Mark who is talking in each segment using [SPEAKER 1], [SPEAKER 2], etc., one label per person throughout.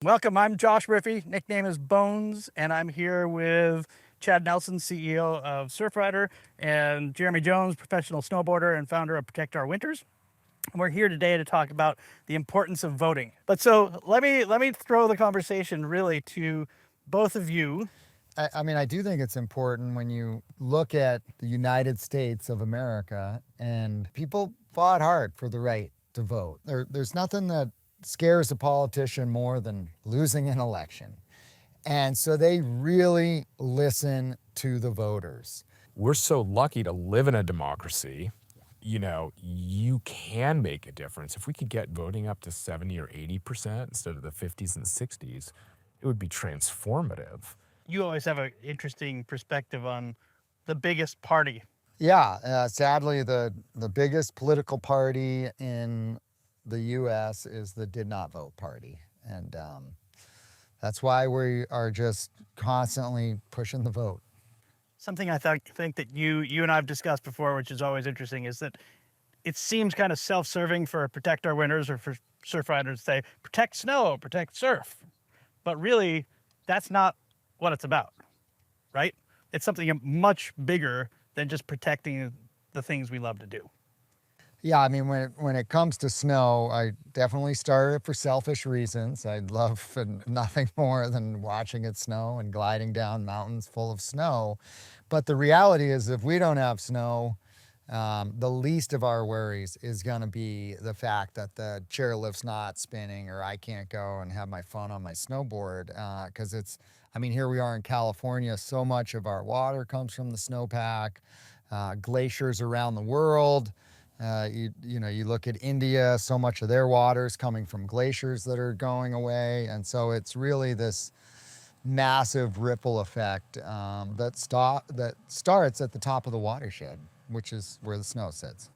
[SPEAKER 1] Welcome. I'm Josh Murphy. Nickname is Bones, and I'm here with Chad Nelson, CEO of Surfrider, and Jeremy Jones, professional snowboarder and founder of Protect Our Winters. And we're here today to talk about the importance of voting. But so let me throw the conversation really to both of you.
[SPEAKER 2] I do think it's important when you look at the United States of America, and people fought hard for the right to vote. There's nothing that scares a politician more than losing an election. And so they really listen to the voters.
[SPEAKER 3] We're so lucky to live in a democracy. You can make a difference. If we could get voting up to 70 or 80% instead of the 50s and 60s, it would be transformative.
[SPEAKER 1] You always have an interesting perspective on the biggest party.
[SPEAKER 2] Yeah, sadly, the biggest political party in the U.S. is the Did Not Vote Party. And that's why we are just constantly pushing the vote.
[SPEAKER 1] Something I think that you and I've discussed before, which is always interesting, is that it seems kind of self-serving for Protect Our Winters or for Surfrider to say, protect snow, protect surf. But really, that's not what it's about, right? It's something much bigger than just protecting the things we love to do.
[SPEAKER 2] Yeah, I mean, when it comes to snow, I definitely started for selfish reasons. I love nothing more than watching it snow and gliding down mountains full of snow. But the reality is, if we don't have snow, the least of our worries is going to be the fact that the chairlift's not spinning, or I can't go and have my fun on my snowboard. Because here we are in California. So much of our water comes from the snowpack, glaciers around the world. You look at India, so much of their water is coming from glaciers that are going away. And so it's really this massive ripple effect that starts at the top of the watershed, which is where the snow sits.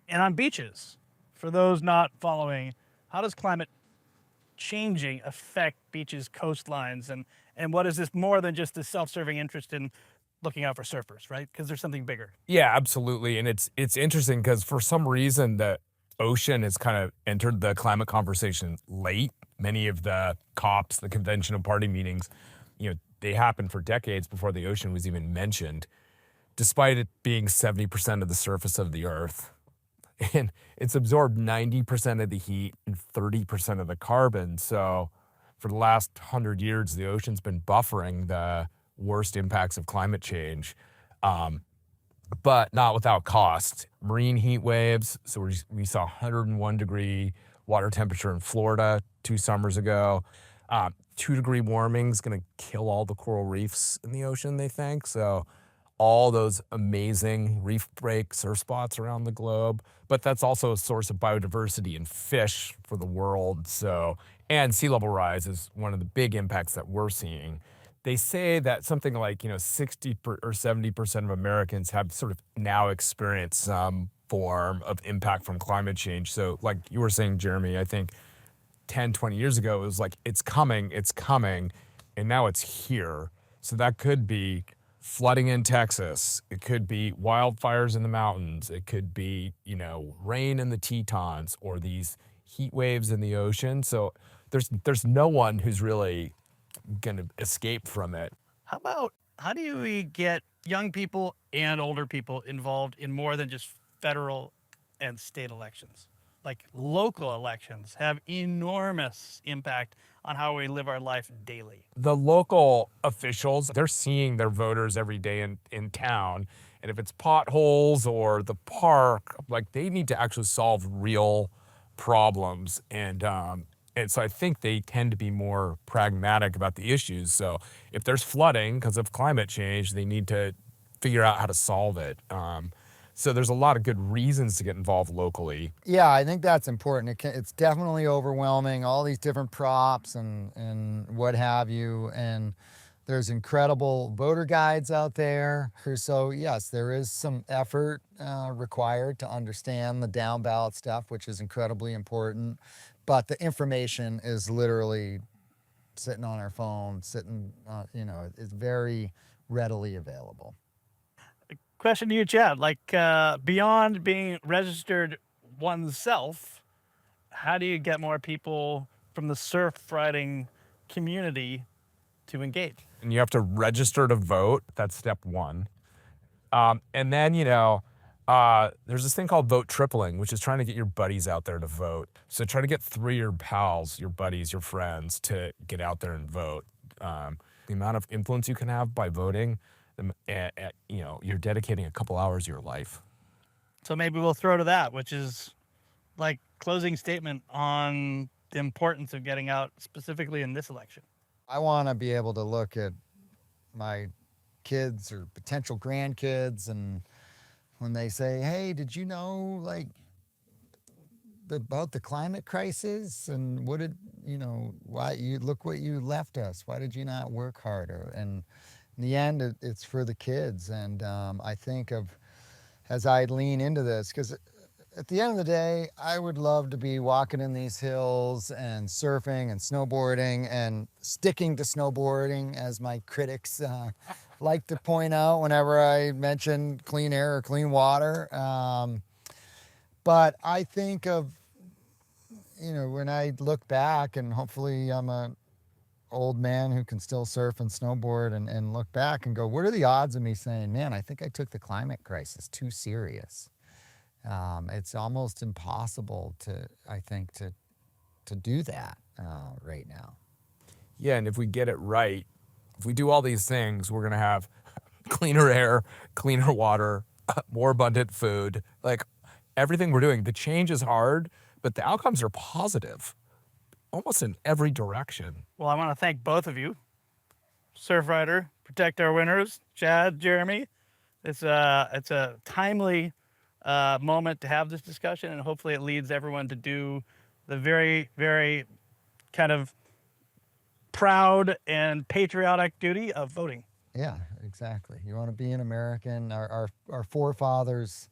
[SPEAKER 1] And on beaches, for those not following, how does climate changing affect beaches, coastlines, and what is this more than just the self-serving interest in looking out for surfers, right? Because there's something bigger.
[SPEAKER 3] Yeah, absolutely. And it's interesting because for some reason the ocean has kind of entered the climate conversation late. Many of the COPs, the conventional party meetings, they happened for decades before the ocean was even mentioned, despite it being 70% of the surface of the earth. And it's absorbed 90% of the heat and 30% of the carbon. So for the last 100 years, the ocean's been buffering the worst impacts of climate change, but not without cost. Marine heat waves. So we saw 101 degree water temperature in Florida 2 summers ago. 2-degree warming is going to kill all the coral reefs in the ocean, they think. So all those amazing reef break surf spots around the globe. But that's also a source of biodiversity and fish for the world. And sea level rise is one of the big impacts that we're seeing. They say that something like 60 or 70% of Americans have sort of now experienced some form of impact from climate change. So like you were saying, Jeremy, I think 10, 20 years ago, it was like, it's coming, and now it's here. So that could be flooding in Texas. It could be wildfires in the mountains. It could be, rain in the Tetons or these heat waves in the ocean. So there's no one who's really going to escape from it.
[SPEAKER 1] How do we get young people and older people involved in more than just federal and state elections? Like local elections have enormous impact on how we live our life daily.
[SPEAKER 3] The local officials, they're seeing their voters every day in town. And if it's potholes or the park, like they need to actually solve real problems. And so I think they tend to be more pragmatic about the issues. So if there's flooding because of climate change, they need to figure out how to solve it. So there's a lot of good reasons to get involved locally.
[SPEAKER 2] Yeah, I think that's important. It's definitely overwhelming, all these different props and what have you. And there's incredible voter guides out there. So yes, there is some effort required to understand the down ballot stuff, which is incredibly important. But the information is literally sitting on our phone, it's very readily available.
[SPEAKER 1] Question to you, Chad. Beyond being registered oneself, how do you get more people from the surf riding community to engage.
[SPEAKER 3] And you have to register to vote. That's step one. And then, there's this thing called vote tripling, which is trying to get your buddies out there to vote. So try to get 3 of your pals, your buddies, your friends to get out there and vote. The amount of influence you can have by voting, you're dedicating a couple hours of your life.
[SPEAKER 1] So maybe we'll throw to that, which is like closing statement on the importance of getting out specifically in this election.
[SPEAKER 2] I want to be able to look at my kids or potential grandkids, and when they say, hey, did you know about the climate crisis, and what did why you look what you left us, why did you not work harder? And in the end, it's for the kids. And I think of, as I lean into this, because at the end of the day, I would love to be walking in these hills and surfing and snowboarding and sticking to snowboarding, as my critics like to point out whenever I mention clean air or clean water. But I think of, when I look back, and hopefully I'm an old man who can still surf and snowboard, and look back and go, what are the odds of me saying, man, I think I took the climate crisis too serious? It's almost impossible to do that right now.
[SPEAKER 3] Yeah, and if we get it right, if we do all these things, we're gonna have cleaner air, cleaner water, more abundant food. Like everything we're doing, the change is hard, but the outcomes are positive, almost in every direction.
[SPEAKER 1] Well, I want to thank both of you. Surfrider, Protect Our Winners, Chad, Jeremy. It's a timely moment to have this discussion, and hopefully it leads everyone to do the very, very kind of proud and patriotic duty of voting.
[SPEAKER 2] Yeah, exactly. You want to be an American. Our forefathers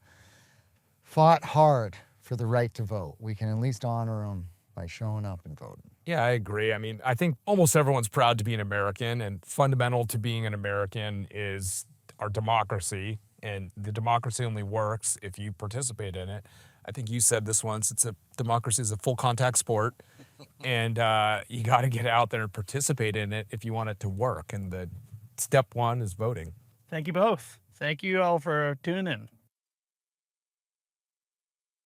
[SPEAKER 2] fought hard for the right to vote. We can at least honor them by showing up and voting.
[SPEAKER 3] Yeah, I agree. I mean, I think almost everyone's proud to be an American, and fundamental to being an American is our democracy. And the democracy only works if you participate in it. I think you said this once, democracy is a full contact sport. And you got to get out there and participate in it if you want it to work. And the step one is voting.
[SPEAKER 1] Thank you both. Thank you all for tuning in.